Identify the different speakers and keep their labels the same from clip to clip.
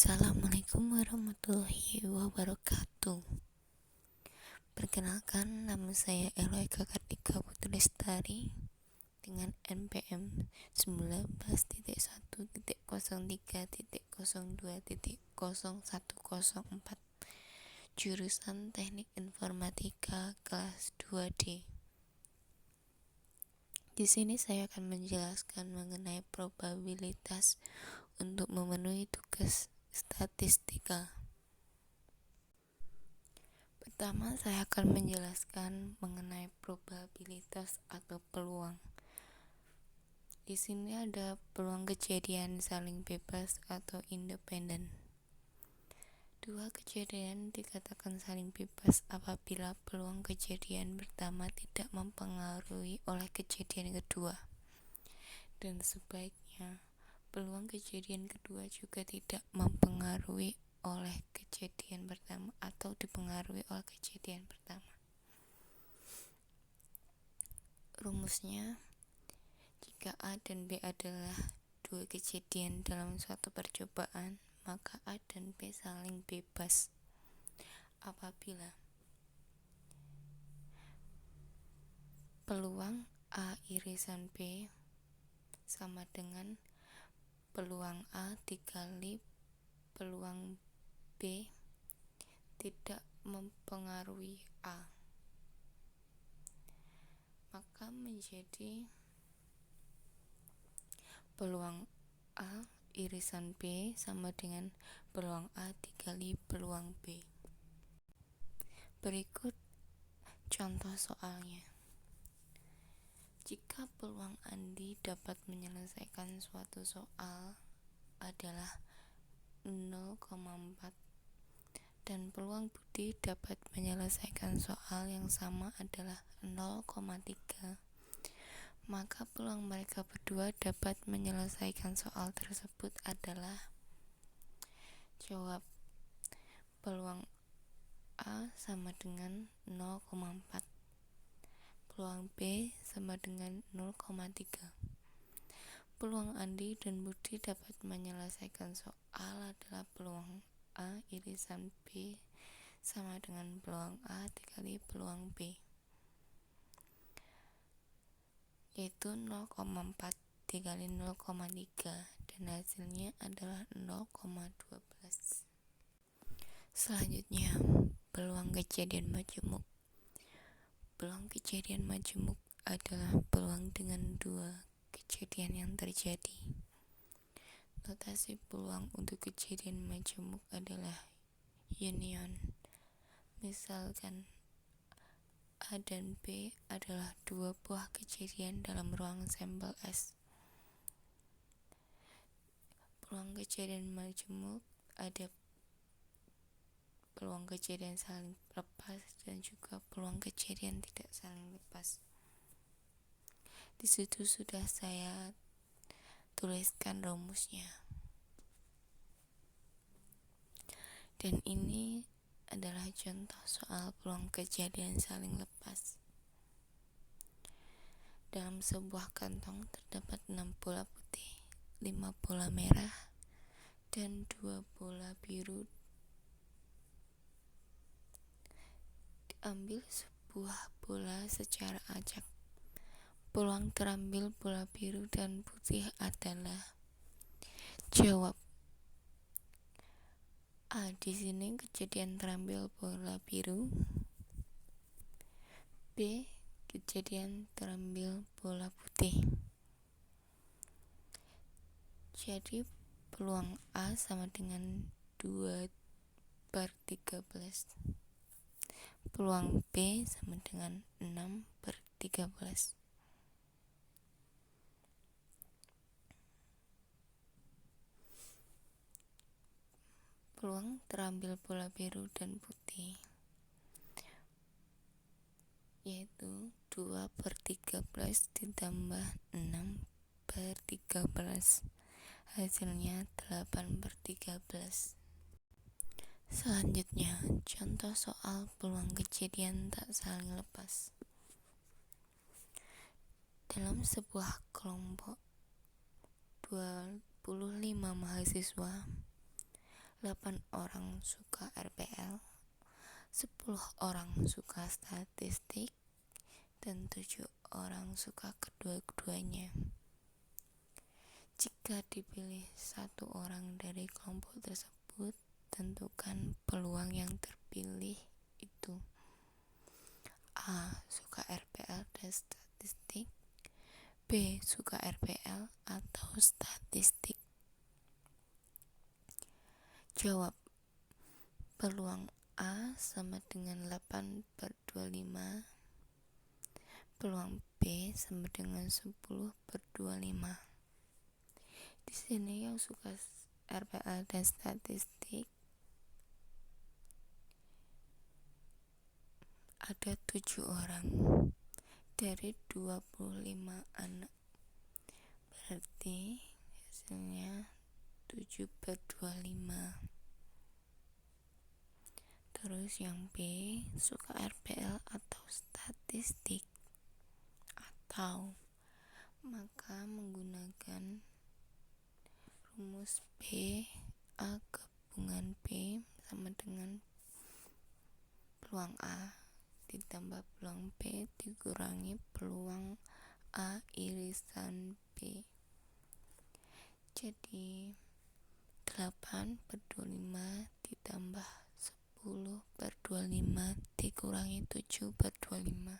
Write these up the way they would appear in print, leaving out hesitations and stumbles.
Speaker 1: Assalamualaikum warahmatullahi wabarakatuh. Perkenalkan, nama saya Eloy Kartika Putri Lestari dengan NPM 19.1.03.02.01004, jurusan Teknik Informatika kelas 2D. Di sini saya akan menjelaskan mengenai probabilitas untuk memenuhi tugas statistika. Pertama, saya akan menjelaskan mengenai probabilitas atau peluang. Di sini ada peluang kejadian saling bebas atau independen. Dua kejadian dikatakan saling bebas apabila peluang kejadian pertama tidak mempengaruhi oleh kejadian kedua, dan sebaiknya peluang kejadian kedua juga tidak mempengaruhi oleh kejadian pertama atau dipengaruhi oleh kejadian pertama. Rumusnya, jika A dan B adalah dua kejadian dalam suatu percobaan, maka A dan B saling bebas apabila peluang A irisan B sama dengan peluang A dikali peluang B tidak mempengaruhi A, maka menjadi peluang A irisan B sama dengan peluang A dikali peluang B. Berikut contoh soalnya. Jika peluang Andi dapat menyelesaikan suatu soal adalah 0,4 dan peluang Budi dapat menyelesaikan soal yang sama adalah 0,3, maka peluang mereka berdua dapat menyelesaikan soal tersebut adalah. Jawab. Peluang A sama dengan 0,4, peluang B sama dengan 0,3. Peluang Andi dan Budi dapat menyelesaikan soal adalah peluang A irisan B sama dengan peluang A dikali peluang B, yaitu 0,4 dikali 0,3, dan hasilnya adalah 0,12. Selanjutnya, peluang kejadian majemuk. Peluang kejadian majemuk adalah peluang dengan dua kejadian yang terjadi. Notasi peluang untuk kejadian majemuk adalah union. Misalkan A dan B adalah dua buah kejadian dalam ruang sampel S. Peluang kejadian majemuk ada peluang kejadian saling lepas dan juga peluang kejadian tidak saling lepas. Di situ sudah saya tuliskan rumusnya. Dan ini adalah contoh soal peluang kejadian saling lepas. Dalam sebuah kantong terdapat 6 bola putih, 5 bola merah, dan 2 bola biru. Diambil sebuah bola secara acak. Peluang terambil bola biru dan putih adalah. Jawab. A. Di sini kejadian terambil bola biru. B. Kejadian terambil bola putih. Jadi peluang A sama dengan 2/13. Peluang B sama dengan 6/13. Peluang terambil bola biru dan putih yaitu 2/13 ditambah 6/13, hasilnya 8/13. Selanjutnya, contoh soal peluang kejadian tak saling lepas. Dalam sebuah kelompok 25 mahasiswa, 8 orang suka RPL, 10 orang suka statistik, dan 7 orang suka kedua-duanya. Jika dipilih satu orang dari kelompok tersebut, tentukan peluang yang terpilih itu: A. Suka RPL dan statistik, B. Suka RPL atau statistik. Jawab. Peluang A sama dengan 8/25, peluang B sama dengan 10/25. Di sini yang suka RPL dan statistik ada 7 orang dari 25 anak. Berarti hasilnya 7/25. Terus yang B suka RPL atau statistik, atau maka menggunakan rumus B, A gabungan B sama dengan peluang A ditambah peluang B dikurangi peluang A irisan B. Jadi 8/25 ditambah 10/25 dikurangi 7/25,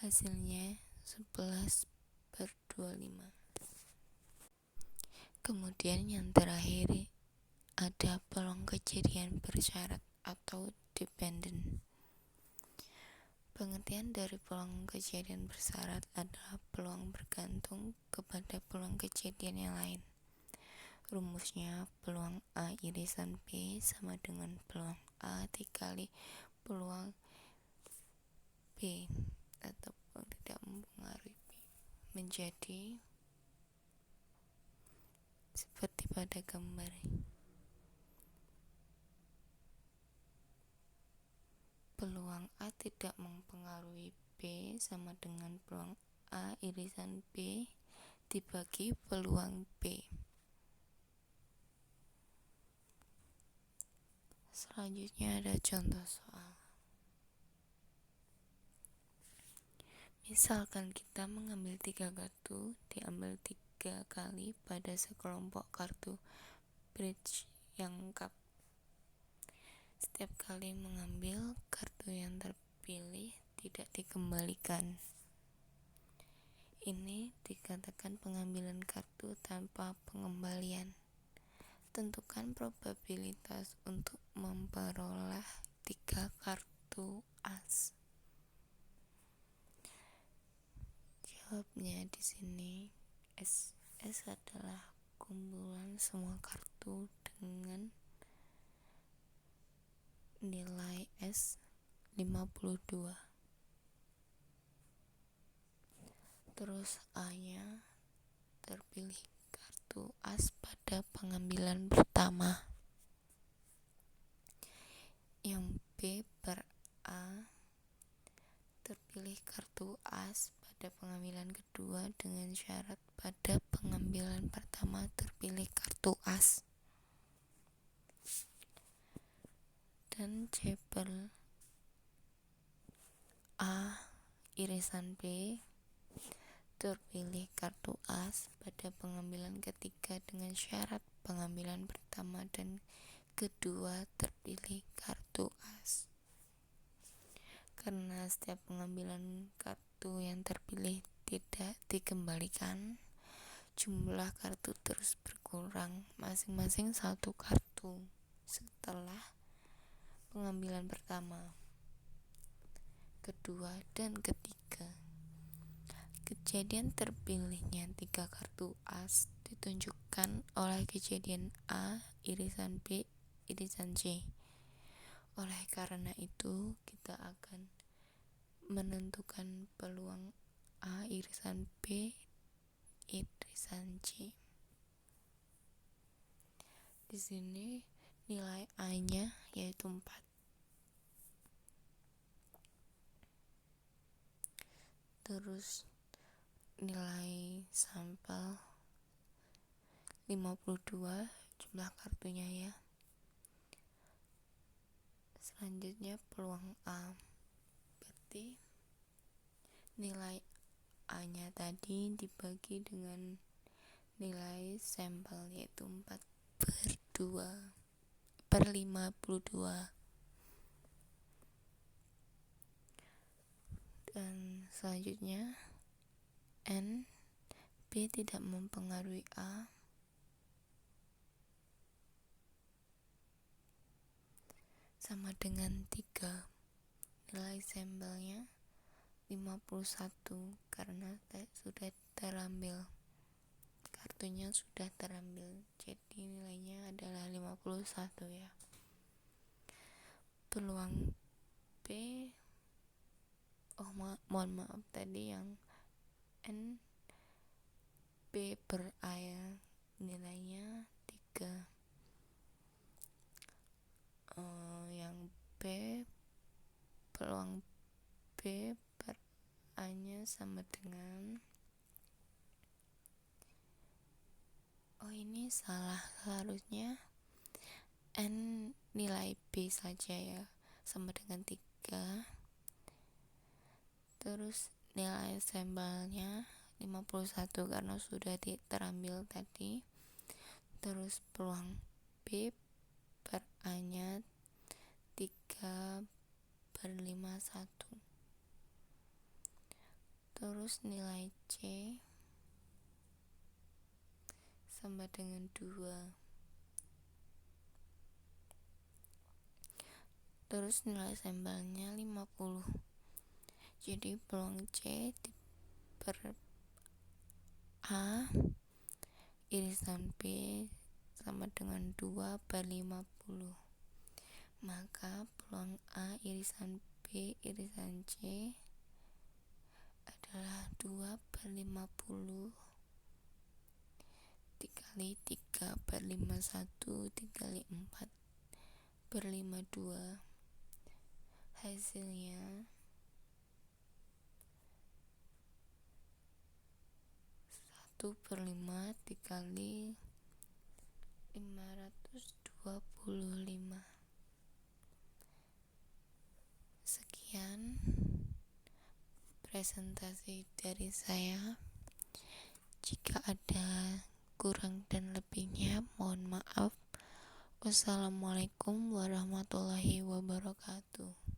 Speaker 1: hasilnya 11/25. Kemudian yang terakhir ada peluang kejadian bersyarat atau dependent. Pengertian dari peluang kejadian bersyarat adalah peluang bergantung kepada peluang kejadian yang lain. Rumusnya peluang A irisan B sama dengan peluang A dikali peluang B atau peluang tidak mempengaruhi B, menjadi seperti pada gambar. Peluang A tidak mempengaruhi B sama dengan peluang A irisan B dibagi peluang B. Selanjutnya ada contoh soal. Misalkan kita mengambil 3 kartu, diambil 3 kali pada sekelompok kartu bridge yang lengkap. Setiap kali mengambil, kartu yang terpilih tidak dikembalikan. Ini dikatakan pengambilan kartu tanpa pengembalian. Tentukan probabilitas untuk memperoleh 3 kartu as. Jawabnya di sini S adalah kumpulan semua kartu dengan nilai S 52. Terus A-nya terpilih kartu as pada pengambilan pertama. Yang B per A terpilih kartu as pada pengambilan kedua dengan syarat pada pengambilan pertama terpilih kartu as. Dan C per A irisan B terpilih kartu as pada pengambilan ketiga dengan syarat pengambilan pertama dan kedua terpilih kartu as. Karena setiap pengambilan kartu yang terpilih tidak dikembalikan, jumlah kartu terus berkurang masing-masing 1 kartu setelah pengambilan pertama, kedua, dan ketiga. Kejadian terpilihnya 3 kartu as ditunjukkan oleh kejadian A irisan B irisan C. Oleh karena itu, kita akan menentukan peluang A irisan B irisan C. Di sini nilai A-nya yaitu 4. Terus nilai sampel 52 jumlah kartunya ya. Selanjutnya peluang A, berarti nilai A nya tadi dibagi dengan nilai sampel, yaitu 4/52 dan selanjutnya N, B tidak mempengaruhi A, sama dengan 3. Nilai sampelnya 51 karena sudah terambil, kartunya sudah terambil, jadi nilainya adalah 51 ya. Peluang B, mohon maaf tadi yang N, B per A ya, nilainya 3. Yang B, peluang B per A nya sama dengan, ini salah, harusnya N nilai B saja ya, sama dengan 3. Terus nilai sampelnya 51 karena sudah terambil tadi. Terus peluang B per A nya 3/51. Terus nilai C sama dengan 2. Terus nilai sampelnya 50. Jadi peluang C per A irisan B sama dengan 2/50. Maka peluang A irisan B irisan C adalah 2/50 dikali 3/51 dikali 4/52. Hasilnya 1/5 dikali 525. Sekian presentasi dari saya. Jika ada kurang dan lebihnya mohon maaf. Wassalamualaikum warahmatullahi wabarakatuh.